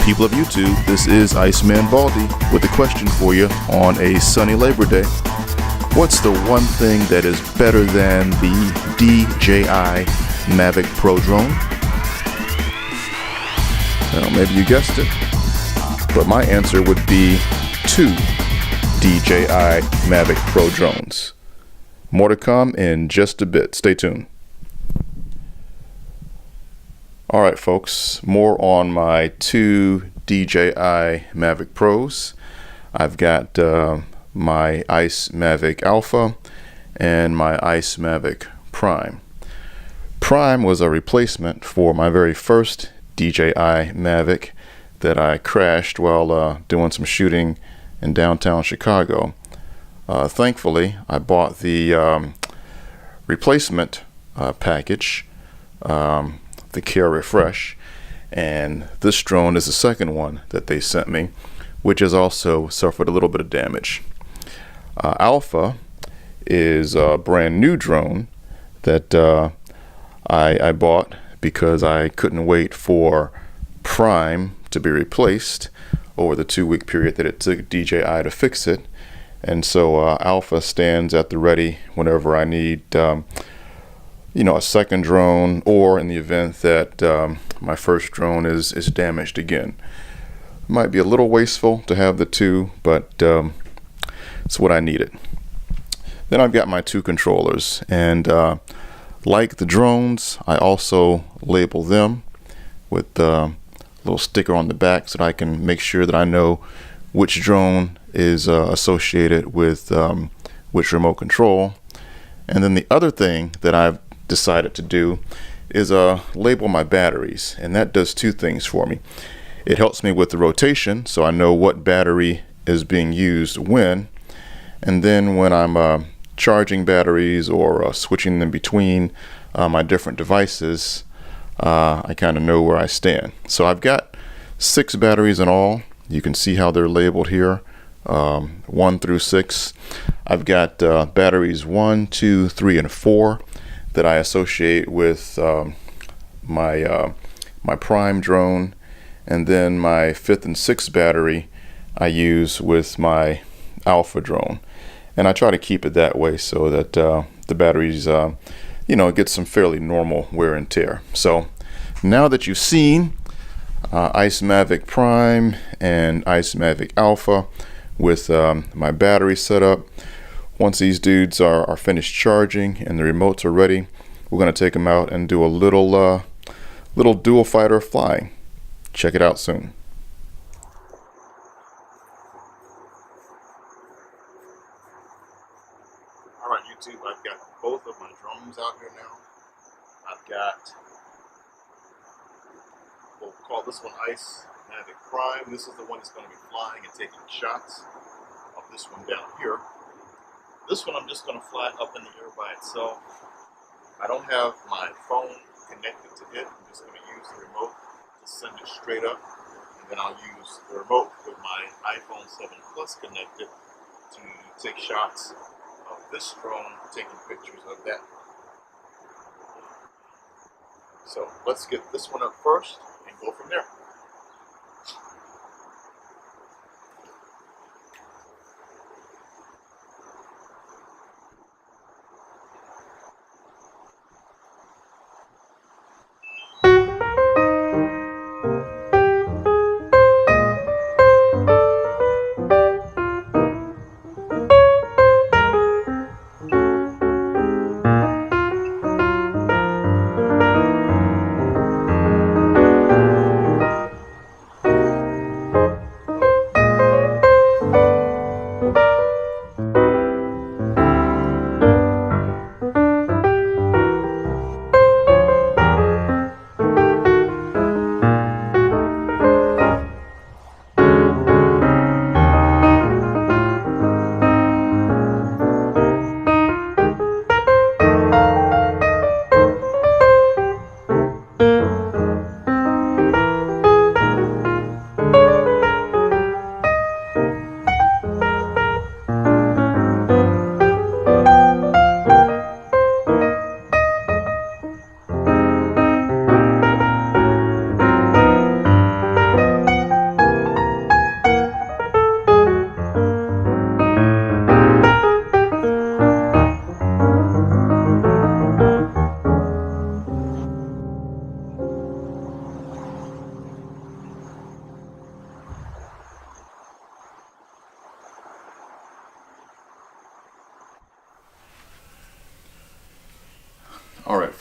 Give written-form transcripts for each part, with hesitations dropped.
People of YouTube, this is Iceman Baldy with a question for you on a sunny Labor Day. What's the one thing that is better than the DJI Mavic Pro drone? Well, maybe you guessed it, but my answer would be 2 DJI Mavic Pro drones. More to come in just a bit. Stay tuned. Alright folks, more on my 2 DJI Mavic Pros. I've got my Ice Mavic Alpha and my Ice Mavic Prime. Prime was a replacement for my very first DJI Mavic that I crashed while doing some shooting in downtown Chicago. Thankfully, I bought the replacement package, the Care Refresh, and this drone is the second one that they sent me, which has also suffered a little bit of damage. Alpha is a brand new drone that I bought because I couldn't wait for Prime to be replaced over the 2-week period that it took DJI to fix it. And so Alpha stands at the ready whenever I need a second drone, or in the event that my first drone is damaged again. It might be a little wasteful to have the 2, but it's what I needed. Then I've got my 2 controllers, and like the drones, I also label them with a little sticker on the back so that I can make sure that I know which drone is associated with which remote control. And then the other thing that I've decided to do is label my batteries, and that does 2 things for me. It helps me with the rotation, so I know what battery is being used when, and then when I'm charging batteries or switching them between my different devices, I kind of know where I stand. So I've got 6 batteries in all. You can see how they're labeled here, 1 through 6. I've got batteries 1, 2, 3, and 4 that I associate with my Prime drone, and then my 5th and 6th battery I use with my Alpha drone. And I try to keep it that way so that the batteries get some fairly normal wear and tear. So now that you've seen Ice Mavic Prime and Ice Mavic Alpha with my battery setup, once these dudes are finished charging and the remotes are ready, we're going to take them out and do a little dual fighter flying. Check it out soon. Alright YouTube, I've got both of my drones out here now. I've got, we'll call this one Ice Mavic Prime. This is the one that's going to be flying and taking shots of this one down here. This one I'm just going to fly up in the air by itself. I don't have my phone connected to it. I'm just going to use the remote to send it straight up. And then I'll use the remote with my iPhone 7 Plus connected to take shots of this drone, taking pictures of that. So let's get this one up first and go from there.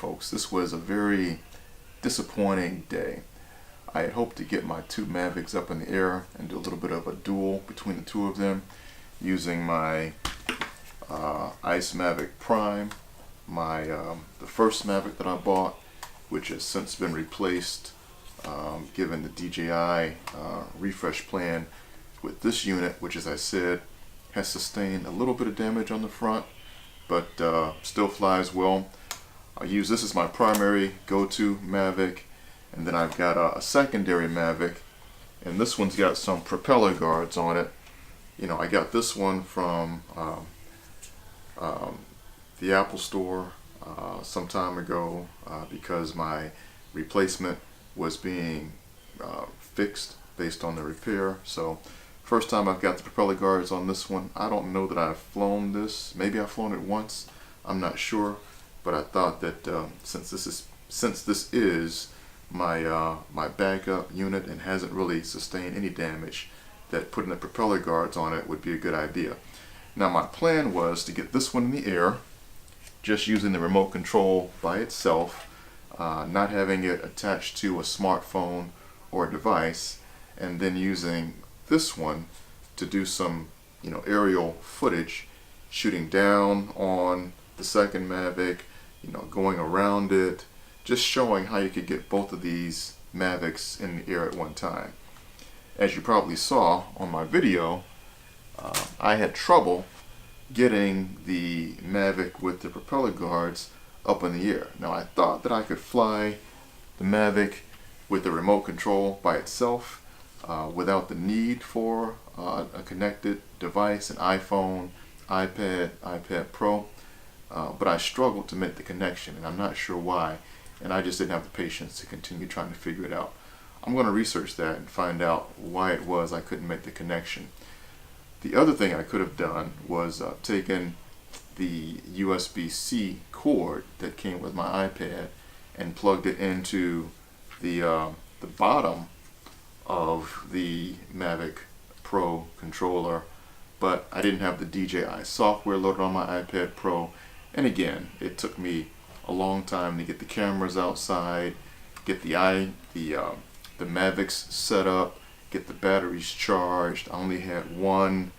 folks, this was a very disappointing day. I had hoped to get my two Mavics up in the air and do a little bit of a duel between the two of them using my Ice Mavic Prime, the first Mavic that I bought, which has since been replaced given the DJI refresh plan with this unit, which, as I said, has sustained a little bit of damage on the front, but still flies well. I use this as my primary go-to Mavic, and then I've got a secondary Mavic, and this one's got some propeller guards on it. You know, I got this one from the Apple Store some time ago because my replacement was being fixed based on the repair. So first time I've got the propeller guards on this one. I don't know that I've flown this. Maybe I've flown it once. I'm not sure. But I thought that since this is my my backup unit and hasn't really sustained any damage, that putting the propeller guards on it would be a good idea. Now my plan was to get this one in the air, just using the remote control by itself, not having it attached to a smartphone or a device, and then using this one to do some, you know, aerial footage, shooting down on the second Mavic, you know, going around it, just showing how you could get both of these Mavics in the air at one time. As you probably saw on my video, I had trouble getting the Mavic with the propeller guards up in the air. Now I thought that I could fly the Mavic with the remote control by itself without the need for a connected device, an iPhone, iPad Pro. But I struggled to make the connection, and I'm not sure why, and I just didn't have the patience to continue trying to figure it out. I'm going to research that and find out why it was I couldn't make the connection. The other thing I could have done was taken the USB-C cord that came with my iPad and plugged it into the bottom of the Mavic Pro controller, but I didn't have the DJI software loaded on my iPad Pro. And again, it took me a long time to get the cameras outside, get the Mavics set up, get the batteries charged. I only had one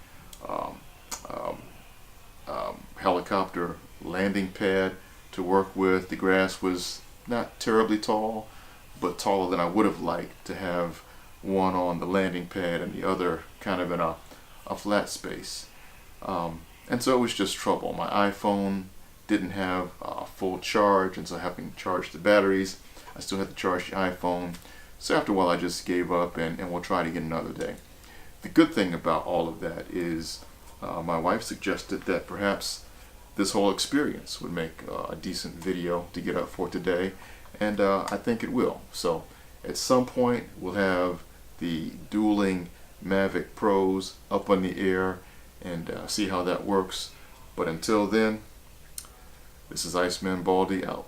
helicopter landing pad to work with. The grass was not terribly tall, but taller than I would have liked to have one on the landing pad and the other kind of in a flat space. And so it was just trouble. My iPhone didn't have a full charge, and so having to charge the batteries, I still had to charge the iPhone. So after a while I just gave up and we'll try it again another day. The good thing about all of that is my wife suggested that perhaps this whole experience would make a decent video to get up for today, and I think it will. So at some point we'll have the Dueling Mavic Pros up in the air and see how that works. But until then, this is Iceman Baldy out.